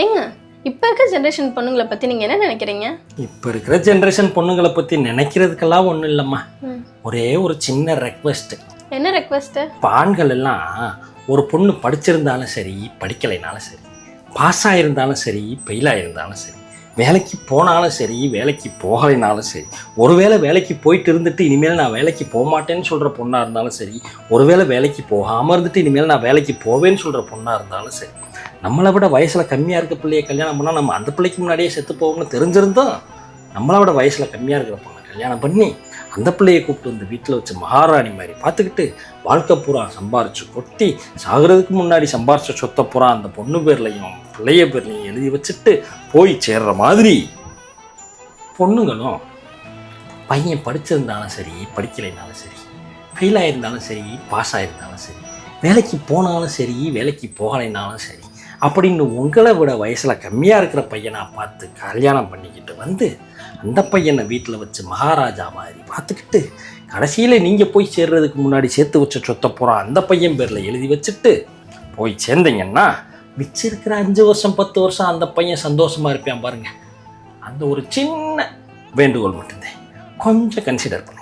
ஏங்க இப்போ இருக்க ஜென்ரேஷன் பொண்ணுங்களை பற்றி நீங்கள் என்ன நினைக்கிறீங்க? இப்போ இருக்கிற ஜென்ரேஷன் பொண்ணுங்களை பற்றி நினைக்கிறதுக்கெல்லாம் ஒன்றும் இல்லைம்மா. ஒரே ஒரு சின்ன ரெக்வெஸ்ட்டு. என்ன ரெக்வெஸ்ட்டு? ஆண்கள் எல்லாம் ஒரு பொண்ணு படிச்சிருந்தாலும் சரி படிக்கலைனாலும் சரி, பாஸ் ஆகிருந்தாலும் சரி ஃபெயில் ஆகிருந்தாலும் சரி, வேலைக்கு போனாலும் சரி வேலைக்கு போகலைனாலும் சரி, ஒருவேளை வேலைக்கு போயிட்டு இருந்துட்டு இனிமேல் நான் வேலைக்கு போக மாட்டேன்னு சொல்கிற பொண்ணாக இருந்தாலும் சரி, ஒருவேளை வேலைக்கு போகாமல் இருந்துட்டு இனிமேல் நான் வேலைக்கு போவேன்னு சொல்கிற பொண்ணாக இருந்தாலும் சரி, நம்மளை விட வயசில் கம்மியாக இருக்க பிள்ளையை கல்யாணம் பண்ணால் நம்ம அந்த பிள்ளைக்கு முன்னாடியே செத்து போவோம்னு தெரிஞ்சிருந்தோம் நம்மளை விட வயசில் கம்மியாக இருக்கிற பொண்ணை கல்யாணம் பண்ணி அந்த பிள்ளையை கூப்பிட்டு வந்து வீட்டில் வச்சு மகாராணி மாதிரி பார்த்துக்கிட்டு வாழ்க்கை பூரா சம்பாரித்து கொட்டி சாகிறதுக்கு முன்னாடி சம்பாரித்த சொத்தை பூரா அந்த பொண்ணு பேர்லையும் பிள்ளைய பேர்லையும் எழுதி வச்சுட்டு போய் சேர்ற மாதிரி பொண்ணுங்களும் பையன் படிச்சிருந்தாலும் சரி படிக்கலைனாலும் சரி, ஃபெயில் ஆகிருந்தாலும் சரி பாஸ் ஆகிருந்தாலும் சரி, வேலைக்கு போனாலும் சரி வேலைக்கு போகலைனாலும் சரி அப்படின்னு உங்களை விட வயசில் கம்மியாக இருக்கிற பையனை பார்த்து கல்யாணம் பண்ணிக்கிட்டு வந்து அந்த பையனை வீட்டில் வச்சு மகாராஜா மாதிரி பார்த்துக்கிட்டு கடைசியில் நீங்கள் போய் சேர்றதுக்கு முன்னாடி சேர்த்து வச்ச சொத்தை பூரா அந்த பையன் பேரில் எழுதி வச்சுட்டு போய் சேர்ந்தீங்கன்னா மிச்சிருக்கிற 5 வருஷம் 10 வருஷம் அந்த பையன் சந்தோஷமாக இருப்பேன் பாருங்கள். அந்த ஒரு சின்ன வேண்டுகோள் மட்டும்தான், கொஞ்சம் கன்சிடர் பண்ணுங்க.